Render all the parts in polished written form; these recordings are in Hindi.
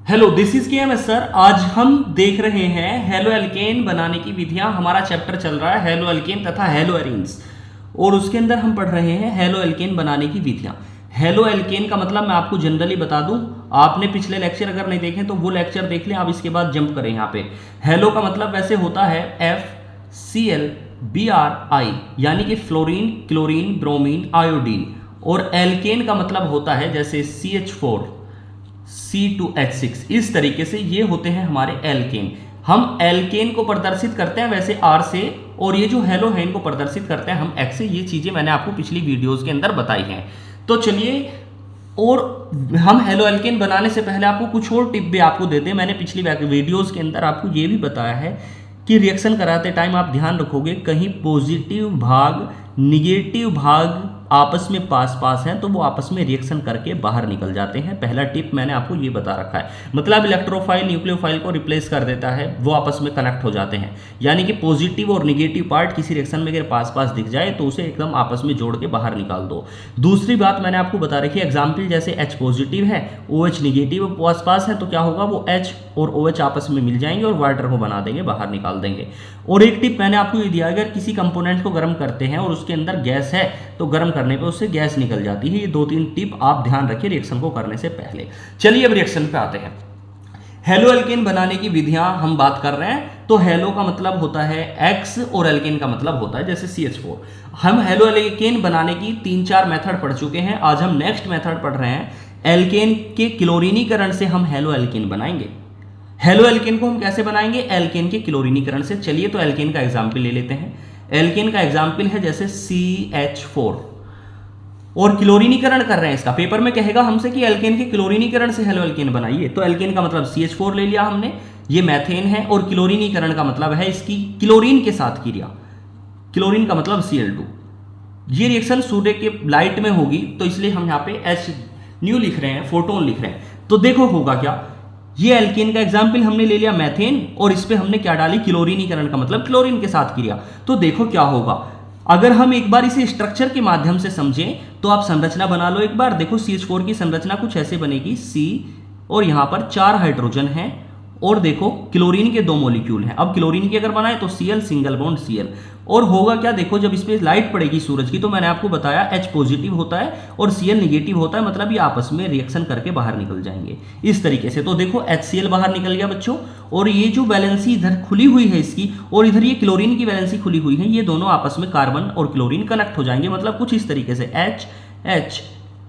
हेलो, दिस इज के एम एस सर। आज हम देख रहे हैं हेलो एल्केन बनाने की विधियां। हमारा चैप्टर चल रहा है हेलो एल्केन तथा हेलो एरीन्स और उसके अंदर हम पढ़ रहे हैं हेलो एल्केन बनाने की विधियां। हेलो एल्केन का मतलब मैं आपको जनरली बता दूं, आपने पिछले लेक्चर अगर नहीं देखे तो वो लेक्चर देख लें, आप इसके बाद जंप करें। यहाँ पे हेलो का मतलब वैसे होता है FCl Bri, यानी कि फ्लोरीन, क्लोरीन, ब्रोमीन, आयोडीन। और एल्केन का मतलब होता है जैसे CH4 C2H6। इस तरीके से ये होते हैं हमारे एल्केन। हम एल्केन को प्रदर्शित करते हैं वैसे R से, और ये जो हेलोहेन को प्रदर्शित करते हैं हम X से। ये चीजें मैंने आपको पिछली वीडियोस के अंदर बताई हैं। तो चलिए, और हम हेलो एल्केन बनाने से पहले आपको कुछ और टिप भी आपको देते हैं। मैंने पिछली वीडियोस के अंदर आपको ये भी बताया है कि रिएक्शन कराते टाइम आप ध्यान रखोगे कहीं पॉजिटिव भाग निगेटिव भाग आपस में पास हैं तो वो आपस में रिएक्शन करके बाहर निकल जाते हैं। पहला टिप मैंने आपको ये बता रखा है, मतलब इलेक्ट्रोफाइल न्यूक्लियोफाइल को रिप्लेस कर देता है, वो आपस में कनेक्ट हो जाते हैं। यानी कि पॉजिटिव और निगेटिव पार्ट किसी रिएक्शन में अगर पास दिख जाए तो उसे एकदम आपस में जोड़ के बाहर निकाल दो। दूसरी बात मैंने आपको बता रखी है, एग्जाम्पल जैसे H पॉजिटिव है, OH निगेटिव पास है, तो क्या होगा, वो H और OH आपस में मिल जाएंगे और वाटर को बना देंगे, बाहर निकाल देंगे। और एक टिप मैंने आपको ये दिया, अगर किसी कंपोनेंट को गर्म करते हैं और उसके अंदर गैस है तो गर्म करने पे उससे गैस निकल जाती है। ये 2-3 टिप आप ध्यान रखिए रिएक्शन को करने से पहले। चलिए अब रिएक्शन पे आते हैं। हेलो एल्केन बनाने की विधियां हम बात कर रहे हैं। तो हेलो का मतलब होता है X और एल्केन का मतलब होता है जैसे CH4। हम हेलो एल्केन बनाने की 3-4 मेथड पढ़ चुके हैं। आज हम नेक्स्ट मेथड पढ़ रहे हैं, एल्केन के क्लोरीनीकरण से हम हेलो एल्केन बनाएंगे। हेलो एल्केन को हम कैसे बनाएंगे, एल्केन के क्लोरीनीकरण से। चलिए तो एल्केन का एग्जाम्पल ले लेते हैं। एल्केन का एग्जाम्पल है जैसे CH4, और क्लोरीनीकरण कर रहे हैं इसका। पेपर में कहेगा हमसे कि एल्केन के क्लोरीनीकरण से हेलो एल्केन बनाइए, तो एल्केन का मतलब CH4 ले लिया हमने, ये मैथेन है, और क्लोरीनीकरण का मतलब है इसकी क्लोरीन के साथ क्रिया। क्लोरीन का मतलब Cl2। ये रिएक्शन सूर्य के लाइट में होगी तो इसलिए हम यहाँ पे H न्यू लिख रहे हैं, फोटोन लिख रहे हैं। तो देखो होगा क्या, ये एल्केन का एग्जाम्पल हमने ले लिया मैथेन, और इस पे हमने क्या डाली, क्लोरीनीकरण का मतलब क्लोरीन के साथ क्रिया। तो देखो क्या होगा, अगर हम एक बार इसे स्ट्रक्चर के माध्यम से समझें तो आप संरचना बना लो एक बार। देखो CH4 की संरचना कुछ ऐसे बनेगी, C और यहां पर 4 हाइड्रोजन हैं, और देखो क्लोरीन के 2 मॉलिक्यूल हैं। अब क्लोरीन की अगर बनाए तो Cl सिंगल बॉन्ड Cl। और होगा क्या, देखो जब इस पे लाइट पड़ेगी सूरज की, तो मैंने आपको बताया H पॉजिटिव होता है और Cl निगेटिव होता है, मतलब ये आपस में रिएक्शन करके बाहर निकल जाएंगे इस तरीके से। तो देखो HCl बाहर निकल गया बच्चों, और ये जो वैलेंसी इधर खुली हुई है इसकी, और इधर ये क्लोरीन की वैलेंसी खुली हुई है, ये दोनों आपस में कार्बन और क्लोरीन कनेक्ट हो जाएंगे। मतलब कुछ इस तरीके से H H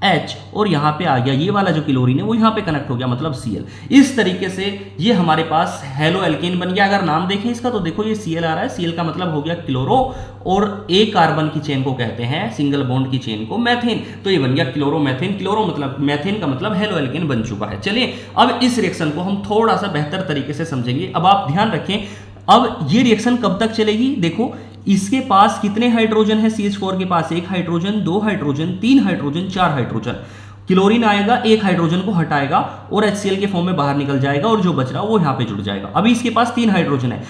H, और यहाँ पे आ गया ये वाला जो क्लोरीन है वो यहाँ पे कनेक्ट हो गया, मतलब Cl। इस तरीके से ये हमारे पास हेलो एल्केन बन गया। अगर नाम देखें इसका तो देखो ये Cl आ रहा है, Cl का मतलब हो गया क्लोरो, और एक कार्बन की चेन को कहते हैं, सिंगल बॉन्ड की चेन को, मैथेन। तो ये बन गया क्लोरोमेथेन। क्लोरो मतलब मैथेन का मतलब हेलो एल्केन बन चुका है। चलिए अब इस रिएक्शन को हम थोड़ा सा बेहतर तरीके से समझेंगे। अब आप ध्यान रखें, अब ये रिएक्शन कब तक चलेगी, देखो इसके पास कितने हाइड्रोजन है, CH4 के पास 1 hydrogen, 2 hydrogen, 3 hydrogen, 4 hydrogen. Chlorine आएगा, 1 हाइड्रोजन को हटाएगा और HCl के फॉर्म में बाहर निकल जाएगा, और जो बच रहा वो यहाँ पे जुड़ जाएगा। अभी इसके पास 3 हाइड्रोजन है,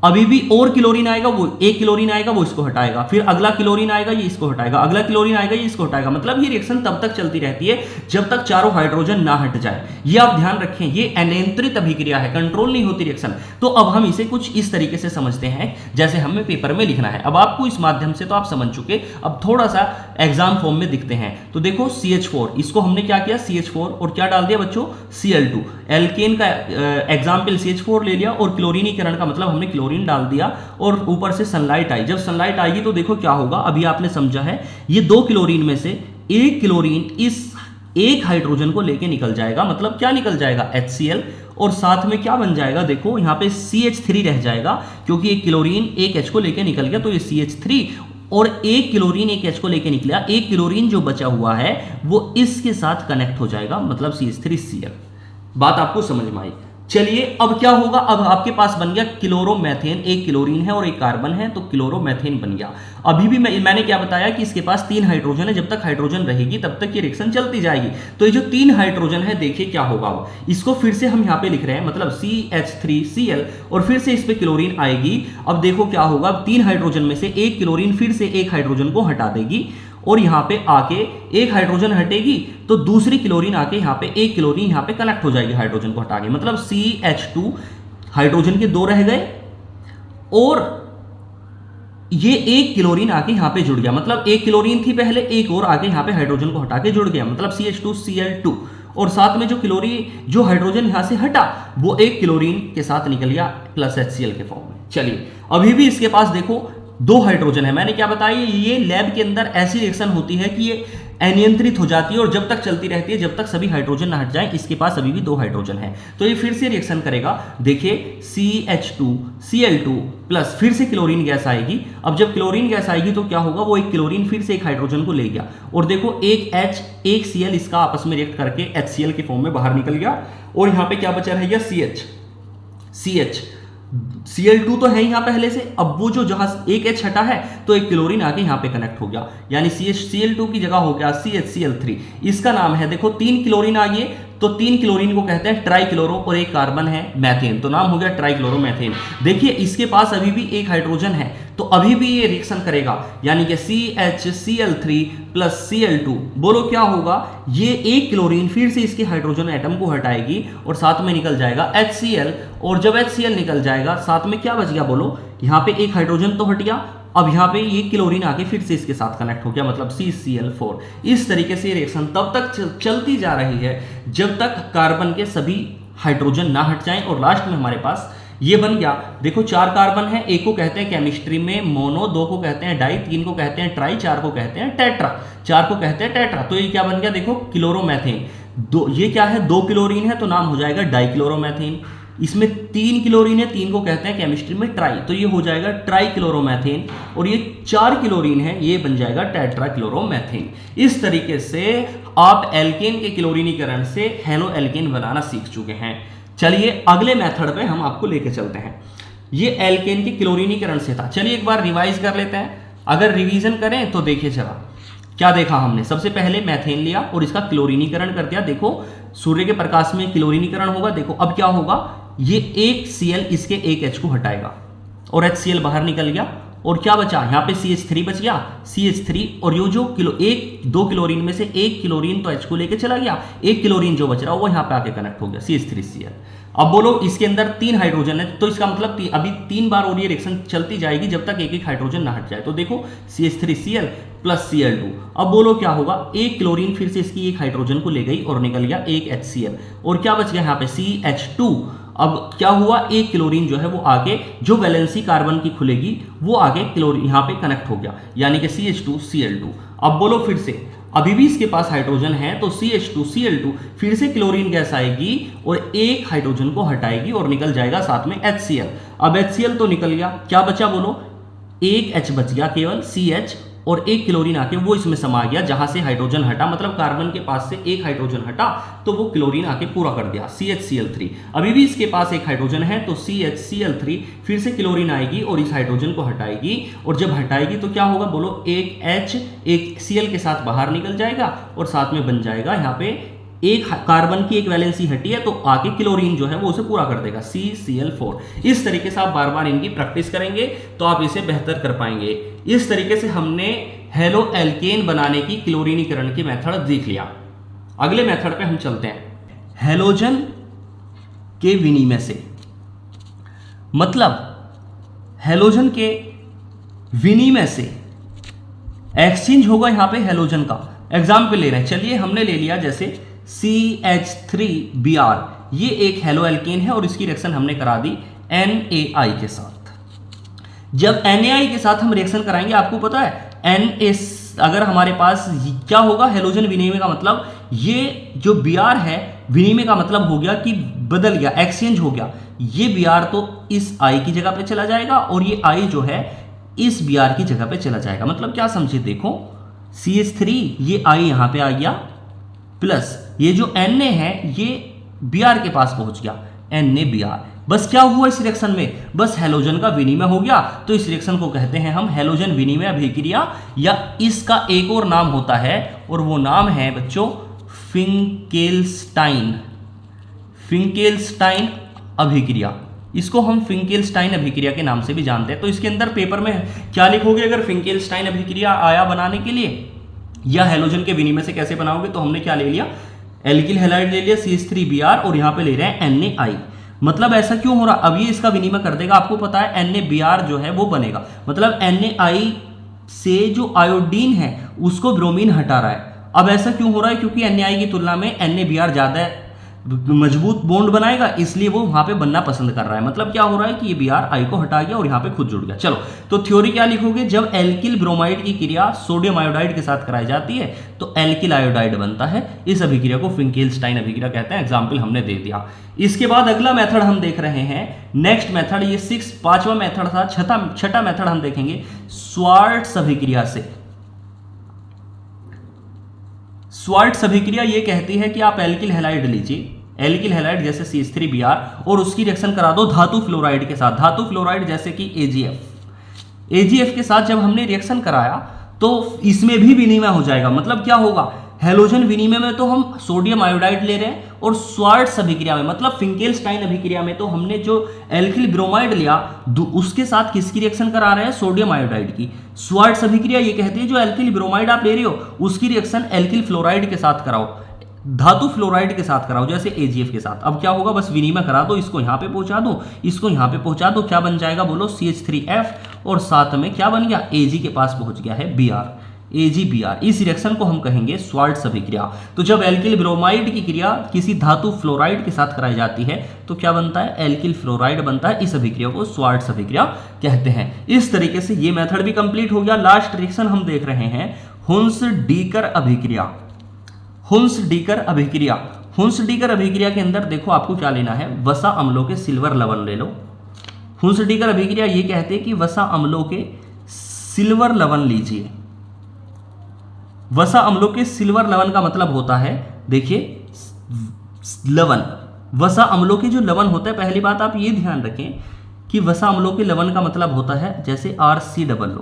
अभी भी और क्लोरीन आएगा, वो 1 क्लोरीन आएगा, वो इसको हटाएगा, फिर अगला क्लोरीन आएगा, ये इसको हटाएगा, अगला क्लोरीन आएगा, ये इसको हटाएगा। मतलब ये रिएक्शन तब तक चलती रहती है जब तक चारों हाइड्रोजन ना हट जाए। ये आप ध्यान रखें, ये अनियंत्रित अभिक्रिया है, कंट्रोल नहीं होती रिएक्शन। तो अब हम इसे कुछ इस तरीके से समझते हैं जैसे हमें पेपर में लिखना है। अब आपको इस माध्यम से तो आप समझ चुके, अब थोड़ा सा एग्जाम फॉर्म में दिखते हैं। तो देखो CH4, इसको हमने क्या किया, CH4 और क्या डाल दिया बच्चों, Cl2। एल्केन का एग्जाम्पल CH4 ले लिया, और क्लोरीनीकरण का मतलब हमने क्लोरीन डाल दिया, और ऊपर से सनलाइट आई। जब सनलाइट आएगी तो देखो क्या होगा, अभी आपने समझा है, ये 2 क्लोरीन में से 1 क्लोरीन इस 1 हाइड्रोजन को लेके निकल जाएगा। मतलब क्या निकल जाएगा, HCl, और साथ में क्या बन जाएगा, देखो यहाँ पे CH3 रह जाएगा, क्योंकि एक क्लोरीन 1 H को लेके निकल गया, तो ये CH3, और 1 क्लोरीन 1 H को लेके निकला, 1 क्लोरीन जो बचा हुआ है वो इसके साथ कनेक्ट हो जाएगा, मतलब CH3Cl। बात आपको समझ में आई। चलिए अब क्या होगा, अब आपके पास बन गया क्लोरोमेथेन, 1 क्लोरीन है और 1 कार्बन है, तो क्लोरोमेथेन बन गया। अभी भी मैंने क्या बताया कि इसके पास 3 हाइड्रोजन है, जब तक हाइड्रोजन रहेगी तब तक ये रिएक्शन चलती जाएगी। तो ये जो 3 हाइड्रोजन है, देखिए क्या होगा, इसको फिर से हम यहाँ पे लिख रहे हैं, मतलब CH3Cl, और फिर से इस पे क्लोरीन आएगी। अब देखो क्या होगा, 3 हाइड्रोजन में से 1 क्लोरीन फिर से 1 हाइड्रोजन को हटा देगी, और यहाँ पे आके एक हाइड्रोजन हटेगी तो दूसरी क्लोरीन आके यहाँ पे एक क्लोरीन यहाँ पे कनेक्ट हो जाएगी हाइड्रोजन को हटा के, मतलब CH2 हाइड्रोजन के 2 रह गए और ये एक क्लोरीन आके यहाँ पे जुड़ गया, मतलब एक क्लोरीन थी पहले, एक और आके यहाँ पे हाइड्रोजन को हटा के जुड़ गया, मतलब CH2Cl2 और साथ में जो हाइड्रोजन यहाँ से हटा वो एक क्लोरीन के साथ निकल गया प्लस HCl के फॉर्म में। चलिए अभी भी इसके पास देखो 2 हाइड्रोजन है, मैंने क्या बताया ये लैब के अंदर ऐसी रिएक्शन होती है कि ये अनियंत्रित हो जाती है और जब तक चलती रहती है जब तक सभी हाइड्रोजन ना हट जाए। इसके पास अभी भी 2 हाइड्रोजन है तो ये फिर से रिएक्शन करेगा, देखिए CH2Cl2 प्लस फिर से क्लोरीन गैस आएगी। अब जब क्लोरीन गैस आएगी तो क्या होगा, वो एक क्लोरीन फिर से एक हाइड्रोजन को ले गया और देखो एक H एक Cl इसका आपस में रिएक्ट करके HCl के फॉर्म में बाहर निकल गया और यहाँ पे क्या बचा रह गया CH Cl2 तो है यहाँ पहले से, अब वो जो जहां एक H हटा है तो एक क्लोरीन आके यहाँ पे कनेक्ट हो गया, यानी CH Cl2 की जगह हो गया CHCl3। इसका नाम है देखो 3 क्लोरीन आ गए तो 3 क्लोरीन को कहते हैं ट्राइक्लोरो और एक कार्बन है मैथेन, तो नाम हो गया ट्राइक्लोरोमेथेन। देखिए इसके पास अभी भी एक हाइड्रोजन है तो अभी भी ये रिएक्शन करेगा, यानी कि CHCl3 प्लस Cl2, बोलो क्या होगा, ये एक क्लोरीन फिर से इसके हाइड्रोजन एटम को हटाएगी और साथ में निकल जाएगा HCl, और जब HCl निकल जाएगा साथ में क्या बच गया, बोलो यहाँ पे एक हाइड्रोजन तो हट गया, अब यहाँ पे ये क्लोरीन आके फिर से इसके साथ कनेक्ट हो गया, मतलब CCl4। इस तरीके से रिएक्शन तब तक चलती जा रही है जब तक कार्बन के सभी हाइड्रोजन ना हट जाएं और लास्ट में हमारे पास ये बन गया। देखो 4 कार्बन है, एक को कहते हैं केमिस्ट्री में मोनो, 2 को कहते हैं डाई, 3 को कहते हैं ट्राई, 4 को कहते हैं टेट्रा, 4 को कहते हैं टेट्रा। तो ये क्या बन गया, देखो क्लोरोमेथेन। ये क्या है, 2 क्लोरीन है तो नाम हो जाएगा डाइक्लोरोमेथेन। इसमें 3 क्लोरीन है, 3 को कहते हैं केमिस्ट्री में ट्राई, तो ये हो जाएगा ट्राइक्लोरोमेथेन। और ये 4 क्लोरीन है, ये बन जाएगा टेट्राक्लोरोमेथेन। इस तरीके से आप एल्केन के क्लोरीनीकरण से हेलो एल्केन बनाना सीख चुके हैं। चलिए अगले मेथड पे हम आपको लेके चलते हैं। ये एल्केन के क्लोरीनीकरण से था, चलिए एक बार रिवाइज कर लेते हैं। अगर रिवीजन करें तो देखिए चला क्या देखा हमने, सबसे पहले मैथेन लिया और इसका क्लोरीनीकरण कर दिया। देखो सूर्य के प्रकाश में क्लोरीनीकरण होगा, देखो अब क्या होगा, ये एक Cl इसके एक H को हटाएगा और HCl बाहर निकल गया और क्या बचा, यहाँ पे CH3 बच गया, CH3 और ये जो 2 क्लोरीन में से एक क्लोरीन तो H को लेके चला गया, एक क्लोरीन जो बच रहा वो यहाँ पे आके कनेक्ट हो गया CH3Cl। अब बोलो इसके अंदर 3 हाइड्रोजन है तो इसका मतलब अभी 3 बार और ये रिएक्शन चलती जाएगी जब तक एक एक हाइड्रोजन ना हट जाए। तो देखो CH3Cl प्लस Cl2, अब बोलो क्या होगा, एक क्लोरीन फिर से इसकी एक हाइड्रोजन को ले गई और निकल गया एक HCl और क्या बच गया यहाँ पे CH2। अब क्या हुआ, एक क्लोरीन जो है वो आगे जो वैलेंसी कार्बन की खुलेगी वो आगे क्लोरीन यहाँ पे कनेक्ट हो गया, यानी कि CH2Cl2। अब बोलो फिर से, अभी भी इसके पास हाइड्रोजन है तो CH2Cl2 फिर से क्लोरीन गैस आएगी और एक हाइड्रोजन को हटाएगी और निकल जाएगा साथ में HCl। अब HCl तो निकल गया, क्या बचा बोलो, एक H बच गया केवल CH और एक क्लोरीन आके वो इसमें समा गया जहां से हाइड्रोजन हटा, मतलब कार्बन के पास से एक हाइड्रोजन हटा तो वो क्लोरीन आके पूरा कर दिया CHCl3। अभी भी इसके पास एक हाइड्रोजन है तो CHCl3 फिर से क्लोरीन आएगी और इस हाइड्रोजन को हटाएगी और जब हटाएगी तो क्या होगा बोलो, एक H एक Cl के साथ बाहर निकल जाएगा और साथ में बन जाएगा यहाँ पे एक कार्बन की एक वैलेंसी हटी है तो आके क्लोरीन जो है वो उसे पूरा कर देगा CCl4। इस तरीके से आप बार बार इनकी प्रैक्टिस करेंगे तो आप इसे बेहतर कर पाएंगे। इस तरीके से हमने हेलो एल्केन बनाने की क्लोरीनीकरण की मेथड देख लिया। अगले मेथड पे हम चलते हैं, हेलोजन के विनिमय से, मतलब हेलोजन के विनिमय से एक्सचेंज होगा यहाँ पे हेलोजन का। एग्जाम्पल ले रहे हैं, चलिए हमने ले लिया जैसे CH3Br, ये एक हेलो एल्केन है और इसकी रिएक्शन हमने करा दी NaI के साथ। जब NaI के साथ हम रिएक्शन कराएंगे आपको पता है Na अगर हमारे पास क्या होगा, हेलोजन विनिमय का मतलब ये जो Br है विनिमय का मतलब हो गया कि बदल गया, एक्सचेंज हो गया। ये Br तो इस I की जगह पे चला जाएगा और ये I जो है इस Br की जगह पे चला जाएगा। मतलब क्या समझे, देखो CH3 ये I यहाँ पे आ गया प्लस ये जो Na है ये Br के पास पहुंच गया NaBr। बस क्या हुआ इस रिएक्शन में, बस हेलोजन का विनिमय हो गया। तो इस रिएक्शन को कहते हैं हम हेलोजन विनिमय अभिक्रिया, या इसका एक और नाम होता है और वो नाम है बच्चों फिंकेल्स्टाइन अभिक्रिया। इसको हम फिंकेल्स्टाइन अभिक्रिया के नाम से भी जानते हैं। तो इसके अंदर पेपर में क्या लिखोगे अगर फिंकेल्स्टाइन अभिक्रिया आया बनाने के लिए, या हैलोजन के विनिमय से कैसे बनाओगे, तो हमने क्या ले लिया, एल्किल हैलाइड ले लिया CH3Br और यहां पे ले रहे हैं NaI। मतलब ऐसा क्यों हो रहा, अब ये इसका विनिमय कर देगा, आपको पता है NaBr जो है वो बनेगा, मतलब NaI से जो आयोडीन है उसको ब्रोमीन हटा रहा है। अब ऐसा क्यों हो रहा है, क्योंकि NaI की तुलना में NaBr ज्यादा मजबूत बॉन्ड बनाएगा, इसलिए वो वहां पे बनना पसंद कर रहा है। मतलब क्या हो रहा है कि ये Br I को हटा गया और यहाँ पे खुद जुड़ गया। चलो, तो थ्योरी क्या लिखोगे, जब एल्किल ब्रोमाइड की क्रिया सोडियम आयोडाइड के साथ कराई जाती है तो एल्किल आयोडाइड बनता है। इस अभिक्रिया को फिंकेल्स्टाइन अभिक्रिया कहते हैं। एग्जाम्पल हमने दे दिया। इसके बाद अगला मेथड हम देख रहे हैं, नेक्स्ट मेथड, ये पांचवा मेथड था। छठा मेथड हम देखेंगे स्वार्ट्स अभिक्रिया से। स्वार्ट्स अभिक्रिया ये कहती है कि आप एल्किल हैलाइड लीजिए, एल्किल हैलाइड जैसे CH3Br, और उसकी रिएक्शन करा दो धातु फ्लोराइड के साथ। धातु फ्लोराइड जैसे कि AgF के साथ जब हमने रिएक्शन कराया तो इसमें भी विनिमय हो जाएगा। मतलब क्या होगा, हैलोजन विनिमय में तो हम सोडियम आयोडाइड ले रहे हैं, और स्वार्ट्स अभिक्रिया में मतलब फिंकेल्स्टाइन अभिक्रिया में तो हमने जो एल्किल ब्रोमाइड लिया उसके साथ किसकी रिएक्शन करा रहे हैं, सोडियम आयोडाइड की। स्वार्ट्स अभिक्रिया ये कहती है जो एल्किल ब्रोमाइड आप ले रहे हो उसकी रिएक्शन एल्किल फ्लोराइड के साथ कराओ, धातु फ्लोराइड के साथ कराओ जैसे AgF के साथ। अब क्या होगा, बस विनिमय करा दो, इसको यहाँ पे पहुंचा दो, इसको यहाँ पे पहुंचा दो, क्या बन जाएगा बोलो, CH3F, और साथ में क्या बन गया, Ag के पास पहुंच गया है Br, AgBr। इस रिएक्शन को हम कहेंगे स्वार्ट्स अभिक्रिया। तो जब एल्किल ब्रोमाइड की क्रिया किसी धातु फ्लोराइड के साथ कराई जाती है तो क्या बनता है, एल्किल फ्लोराइड बनता है। इस अभिक्रिया को स्वार्ट्स अभिक्रिया कहते हैं। इस तरीके से ये मेथड भी कंप्लीट हो गया। लास्ट रिएक्शन हम देख रहे हैं हुन्स-डीकर अभिक्रिया। हुन्स-डीकर अभिक्रिया, हुन्स-डीकर अभिक्रिया के अंदर देखो आपको क्या लेना है, वसा अम्लों के सिल्वर लवण ले लो। हुन्स-डीकर अभिक्रिया ये कहते हैं कि वसा अम्लों के सिल्वर लवण लीजिए। वसा अम्लों के सिल्वर लवण का मतलब होता है, देखिए लवण, वसा अम्लों के जो लवण होता है, पहली बात आप ये ध्यान रखें कि वसा अम्लों के लवण का मतलब होता है जैसे RCOO,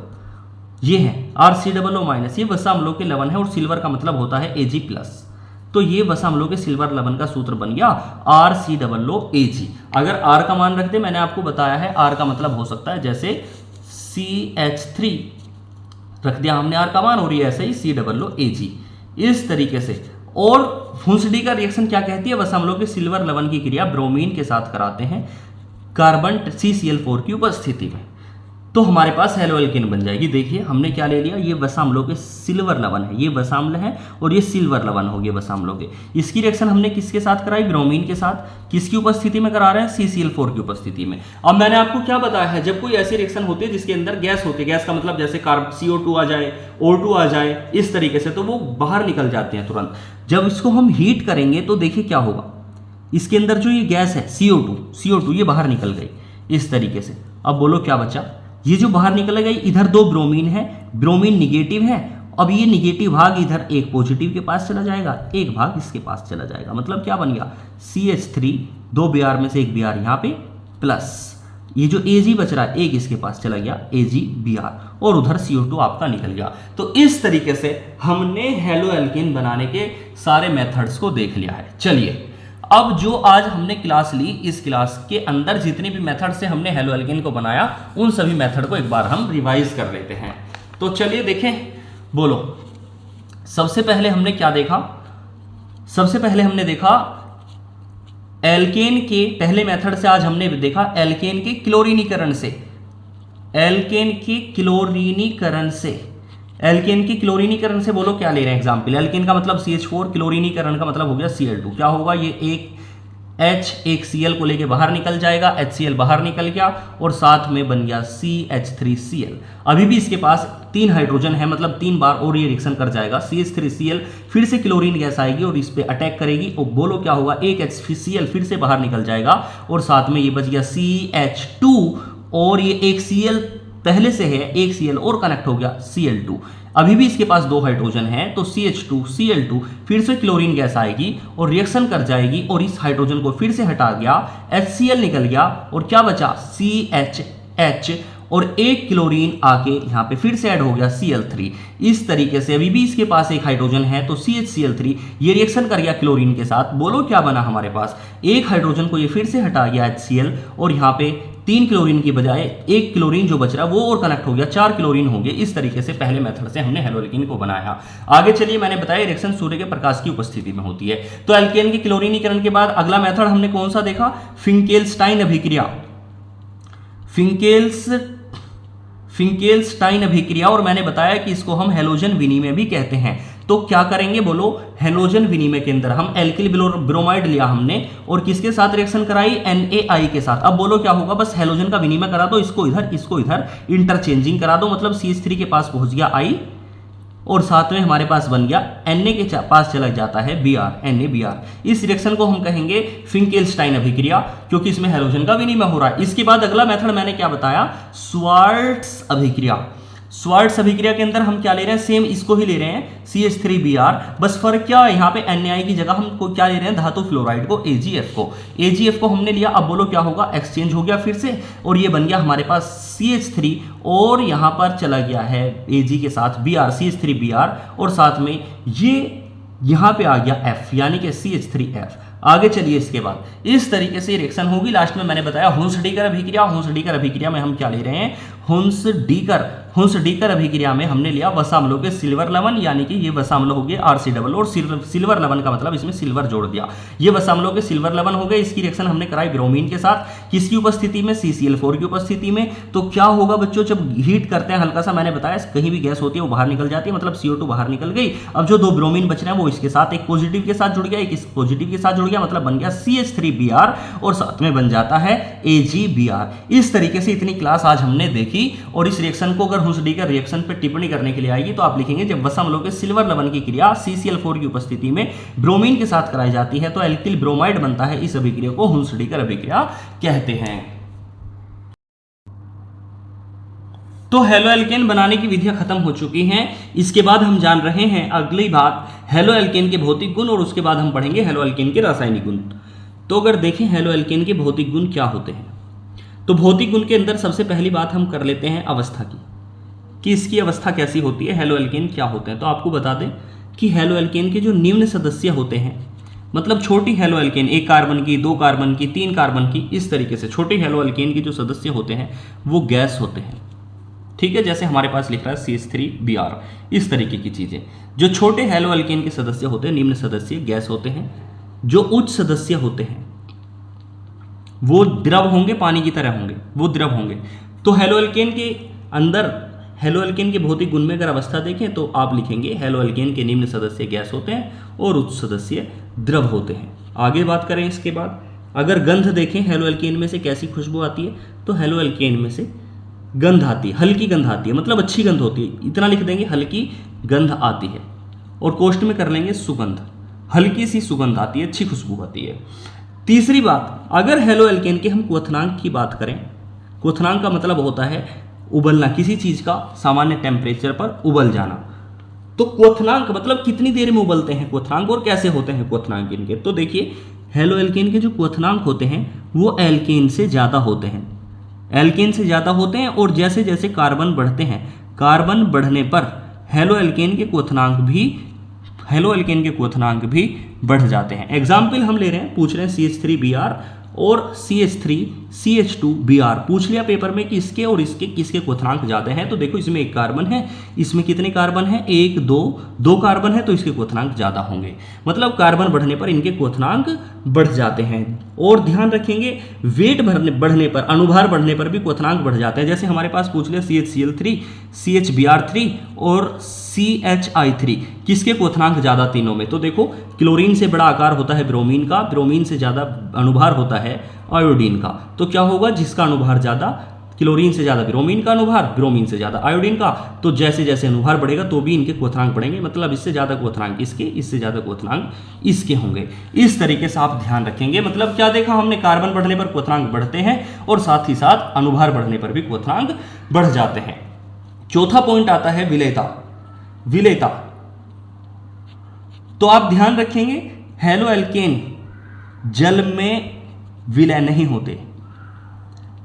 ये है RCOO-, ये वसा अम्लों के लवण है, और सिल्वर का मतलब होता है Ag+। तो ये वसा अम्लों के सिल्वर लवण का सूत्र बन गया RCOOAg। अगर R का मान रखते, मैंने आपको बताया है R का मतलब हो सकता है जैसे CH3 रख दिया हमने R का मान, और ये ऐसे ही COOAg, इस तरीके से। और हुन्स-डीकर रिएक्शन क्या कहती है, वसा अम्लों के सिल्वर लवण की क्रिया ब्रोमीन के साथ कराते हैं कार्बन CCl4 की उपस्थिति में, तो हमारे पास हेलो एल्केन बन जाएगी। देखिए हमने क्या ले लिया, ये वसा अम्लों के सिल्वर लवण है, ये वसा अम्ल है और ये सिल्वर लवण हो गए वसा अम्लों के। इसकी रिएक्शन हमने किसके साथ कराई, ब्रोमीन के साथ। किसकी उपस्थिति में करा रहे हैं, CCl4 की उपस्थिति में। अब मैंने आपको क्या बताया है, जब कोई ऐसी रिएक्शन होती है जिसके अंदर गैस होती है, गैस का मतलब जैसे CO2 आ जाए, O2 आ जाए, इस तरीके से, तो वो बाहर निकल जाते हैं तुरंत। जब इसको हम हीट करेंगे तो देखिए क्या होगा, इसके अंदर जो ये गैस है CO2 ये बाहर निकल गई इस तरीके से। अब बोलो क्या बचा, ये जो बाहर निकल गई, इधर दो ब्रोमीन है, ब्रोमीन निगेटिव है। अब ये निगेटिव भाग इधर एक पॉजिटिव के पास चला जाएगा, एक भाग इसके पास चला जाएगा। मतलब क्या बन गया, CH3, 2 Br में से 1 Br यहाँ पे, प्लस ये जो Ag बच रहा है, एक इसके पास चला गया AgBr, और उधर CO2 आपका निकल गया। तो इस तरीके से हमने हेलो एल्केन बनाने के सारे मेथड्स को देख लिया है। चलिए, अब जो आज हमने क्लास ली, इस क्लास के अंदर जितने भी मेथड से हमने हेलो एल्केन को बनाया, उन सभी मेथड को एक बार हम रिवाइज कर लेते हैं। तो चलिए देखें, बोलो सबसे पहले हमने क्या देखा, सबसे पहले हमने देखा एल्केन के पहले मेथड से। आज हमने देखा एल्केन के क्लोरीनीकरण से, एल्केन के क्लोरीनीकरण से, एल्केन की क्लोरीनीकरण से बोलो क्या ले रहे हैं एग्जाम्पल। एल्केन का मतलब CH4, क्लोरीनीकरण का मतलब हो गया Cl2। क्या होगा, ये एक H एक Cl को लेके बाहर निकल जाएगा, HCl बाहर निकल गया और साथ में बन गया CH3Cl। अभी भी इसके पास 3 हाइड्रोजन है, मतलब 3 बार और ये रिएक्शन कर जाएगा। CH3Cl फिर से क्लोरीन गैस आएगी और इस पे अटैक करेगी, और बोलो क्या होगा, एक HCl फिर से बाहर निकल जाएगा और साथ में ये बच गया CH2, और ये एक Cl पहले से है, एक Cl और कनेक्ट हो गया Cl2। अभी भी इसके पास 2 हाइड्रोजन है, तो CH2 Cl2 फिर से क्लोरीन गैस आएगी और रिएक्शन कर जाएगी, और इस हाइड्रोजन को फिर से हटा गया, HCl निकल गया और क्या बचा CHH, और एक क्लोरीन आके यहाँ पे फिर से ऐड हो गया Cl3। इस तरीके से अभी भी इसके पास एक हाइड्रोजन है, तो CHCl3 ये रिएक्शन कर गया क्लोरीन के साथ। बोलो क्या बना हमारे पास, एक हाइड्रोजन को ये फिर से हटा गया HCl, और यहाँ पे 3 क्लोरीन की बजाय 1 क्लोरीन जो बच रहा है वो और कनेक्ट हो गया, 4 क्लोरीन हो गए। इस तरीके से पहले मेथड से हमने हेलोएल्केन को बनाया। आगे चलिए, मैंने बताया रिएक्शन सूर्य के प्रकाश की उपस्थिति में होती है। तो एल्केन के क्लोरीनीकरण के बाद अगला मेथड हमने कौन सा देखा? फिंकेल्स्टाइन अभिक्रिया। फिंकेल्स्टाइन अभिक्रिया, और मैंने बताया कि इसको हम हैलोजन विनिमय भी कहते हैं। तो क्या करेंगे बोलो? हैलोजन विनिमय के अंदर हम एल्किल ब्रोमाइड लिया हमने और किसके साथ रिएक्शन कराई? NaI के साथ। अब बोलो क्या होगा? बस हैलोजन का विनिमय करा दो, इसको इधर इंटरचेंजिंग करा दो, मतलब CH3 के पास पहुंच गया I और साथ में हमारे पास बन गया Na के पास चला जाता है Br, NaBr। इस रिएक्शन को हम कहेंगे फिंकेल्स्टाइन अभिक्रिया, क्योंकि इसमें हैलोजन का विनिमय हो रहा है। इसके बाद अगला मेथड मैंने क्या बताया? श्वार्ट्ज अभिक्रिया। श्वार्ट्ज अभिक्रिया के अंदर हम क्या ले रहे हैं? सेम इसको ही ले रहे हैं, CH3Br। बस फर्क क्या है? यहाँ पे NaI की जगह हम क्या ले रहे हैं? धातु फ्लोराइड को, AgF को हमने लिया। अब बोलो क्या होगा? एक्सचेंज हो गया फिर से, और ये बन गया हमारे पास CH3, और यहाँ पर चला गया है Ag के साथ Br, CH3Br, और साथ में ये यहाँ पे आ गया F, यानी कि CH3F। आगे चलिए, इसके बाद इस तरीके से रिएक्शन होगी। लास्ट में मैंने बताया हुंस-डीकर अभिक्रिया। हुंस-डीकर अभिक्रिया में हम क्या ले रहे हैं? हुंस-डीकर अभिक्रिया में हमने लिया वसाम्लों के सिल्वर लवण, यानी कि ये वसाम्ल हो गए RC डबल, और सिल्वर लवण का मतलब इसमें सिल्वर जोड़ दिया। ये वसाम्लों के सिल्वर लवण हो गए। इसकी रिएक्शन हमने कराई ब्रोमीन के साथ, किसकी उपस्थिति में? CCl4 की उपस्थिति में। तो क्या होगा बच्चों? जब हीट करते हैं हल्का सा, मैंने बताया कहीं भी गैस होती है वो बाहर निकल जाती है, मतलब CO2 बाहर निकल गई। अब जो 2 ब्रोमीन बच रहे हैं वो इसके साथ, एक पॉजिटिव के साथ जुड़ गया, एक इस पॉजिटिव के साथ जुड़ गया, मतलब बन गया CH3Br, और साथ में बन जाता है AgBr। इस तरीके से इतनी क्लास आज हमने देखी। और इस रिएक्शन को अगर हुंस-डीकर रिएक्शन पे टिप्पणी करने के लिए आएगी तो आप लिखेंगे जब वसाम्लों के सिल्वर लवण की क्रिया CCl4 की उपस्थिति में ब्रोमीन के साथ कराई जाती है तो एल्किल ब्रोमाइड बनता है। इस अभिक्रिया को हुंस-डीकर अभिक्रिया कहते हैं। तो हेलोएल्केन बनाने की विधियां खत्म हो चुकी हैं। इसके बाद हम जान रहे हैं अगली बात हेलोएल्केन के भौतिक गुण, और उसके बाद हम पढ़ेंगे हेलोएल्केन के रासायनिक गुण। तो अगर देखें हेलोएल्केन के भौतिक गुण क्या होते हैं, तो भौतिक गुण के अंदर सबसे पहली बात हम कर लेते हैं अवस्था की, कि इसकी अवस्था कैसी होती है, हेलोएल्केन क्या होते हैं। तो आपको बता दें कि हेलोएल्केन के जो निम्न सदस्य होते हैं, मतलब छोटी हेलोएल्केन, 1 कार्बन की, 2 कार्बन की, 3 कार्बन की, इस तरीके से छोटी हेलोएल्केन के जो सदस्य होते हैं वो गैस होते हैं। ठीक है, जैसे हमारे पास लिख रहा है CH3Br, इस तरीके की चीजें। जो छोटे हेलोएल्केन के सदस्य होते हैं, निम्न सदस्य गैस होते हैं। जो उच्च सदस्य होते हैं वो द्रव होंगे, पानी की तरह होंगे, वो द्रव होंगे। तो हेलोएल्केन के अंदर, हेलोएल्केन के भौतिक गुण में अगर अवस्था देखें तो आप लिखेंगे हेलोएल्केन के निम्न सदस्य गैस होते हैं और उच्च सदस्य द्रव होते हैं। आगे बात करें इसके बाद, अगर गंध देखें हेलोएल्केन में से कैसी खुशबू आती है, तो हेलोएल्केन में से गंध आती है, हल्की गंध आती है, मतलब अच्छी गंध होती है। इतना लिख देंगे, हल्की गंध आती है, और कोष्ठ में कर लेंगे सुगंध, हल्की सी सुगंध आती है, अच्छी खुशबू आती है। तीसरी बात, अगर हेलोएल्केन के हम क्वथनांक की बात करें, क्वथनांक का मतलब होता है उबलना, किसी चीज का सामान्य टेम्परेचर पर उबल जाना। तो क्वथनांक मतलब कितनी देर में उबलते हैं क्वथनांक, और कैसे होते हैं क्वथनांक इनके। तो देखिए हेलोएल्केन के जो क्वथनांक होते हैं वो एल्केन से ज्यादा होते हैं, एल्केन से ज्यादा होते हैं। और जैसे जैसे कार्बन बढ़ते हैं, कार्बन बढ़ने पर हेलोएल्केन के क्वथनांक भी बढ़ जाते हैं। एग्जाम्पल हम ले रहे हैं, पूछ रहे हैं CH3Br और CH2Br, पूछ लिया पेपर में कि इसके और इसके किसके क्वथनांक ज्यादा हैं। तो देखो इसमें 1 कार्बन है, इसमें कितने कार्बन है? 1, 2 कार्बन है, तो इसके क्वथनांक ज्यादा होंगे। मतलब कार्बन बढ़ने पर इनके क्वथनांक बढ़ जाते हैं। और ध्यान रखेंगे वेट बढ़ने पर, अनुभार बढ़ने पर भी क्वथनांक बढ़ जाते हैं। जैसे हमारे पास पूछ लिया CHCl3, CHBr3 और CHI3, किसके क्वथनांक ज्यादा तीनों में? तो देखो क्लोरीन से बड़ा आकार होता है ब्रोमीन का, ब्रोमीन से ज्यादा अनुभार होता है आयोडीन का। तो क्या होगा? जिसका अनुभार ज्यादा, क्लोरीन से ज्यादा ब्रोमीन का अनुभार, ब्रोमीन से ज्यादा आयोडीन का। तो जैसे जैसे अनुभार बढ़ेगा तो भी इनके क्वथनांक बढ़ेंगे, मतलब इससे ज्यादा क्वथनांक इसके, इससे ज्यादा क्वथनांक इसके होंगे। इस तरीके से आप ध्यान रखेंगे। मतलब क्या देखा हमने? कार्बन बढ़ने पर क्वथनांक बढ़ते हैं और साथ ही साथ अनुभार बढ़ने पर भी क्वथनांक बढ़ जाते हैं। चौथा पॉइंट आता है विलेयता। तो आप ध्यान रखेंगे हेलोएल्केन जल में विलय नहीं होते,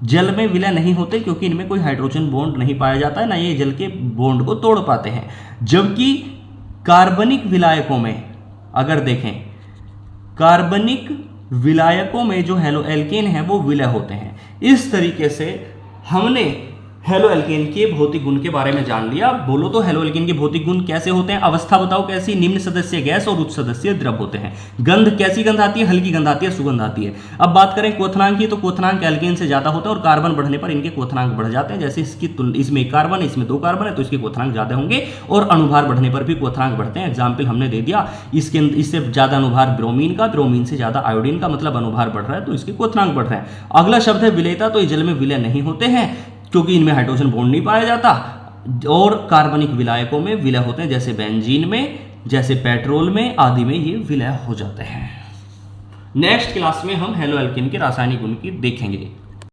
जल में विलय नहीं होते क्योंकि इनमें कोई हाइड्रोजन बॉन्ड नहीं पाया जाता है, ना ये जल के बॉन्ड को तोड़ पाते हैं। जबकि कार्बनिक विलायकों में अगर देखें, कार्बनिक विलायकों में जो हेलो एल्केन है वो विलय होते हैं। इस तरीके से हमने हेलो एल्केन के भौतिक गुण के बारे में जान लिया। बोलो तो हेलो एल्केन के भौतिक गुण कैसे होते हैं, अवस्था बताओ कैसी, निम्न सदस्य गैस और उच्च सदस्य द्रव होते हैं। गंध कैसी गंध आती है, हल्की गंध आती है, सुगंध आती है। अब बात करें क्वथनांक की, तो क्वथनांक एल्केन से ज्यादा होता है और कार्बन बढ़ने पर इनके क्वथनांक बढ़ जाते हैं। जैसे इसमें एक कार्बन है, इसमें 2 कार्बन है, तो इसके क्वथनांक ज्यादा होंगे और अनुभार बढ़ने पर भी क्वथनांक बढ़ते हैं। एग्जाम्पल हमने दे दिया, इससे ज्यादा अनुभार ब्रोमीन का, ब्रोमीन से ज्यादा आयोडीन का, मतलब अनुभार बढ़ रहा है तो इसके क्वथनांक बढ़ रहे हैं। अगला शब्द है विलेयता, तो ये जल में विलय नहीं होते हैं क्योंकि इनमें हाइड्रोजन बॉन्ड नहीं पाया जाता, और कार्बनिक विलायकों में विलय होते हैं, जैसे बेंजीन में, जैसे पेट्रोल में आदि में ये विलय हो जाते हैं। नेक्स्ट क्लास में हम हेलो एल्केन के रासायनिक गुण की देखेंगे।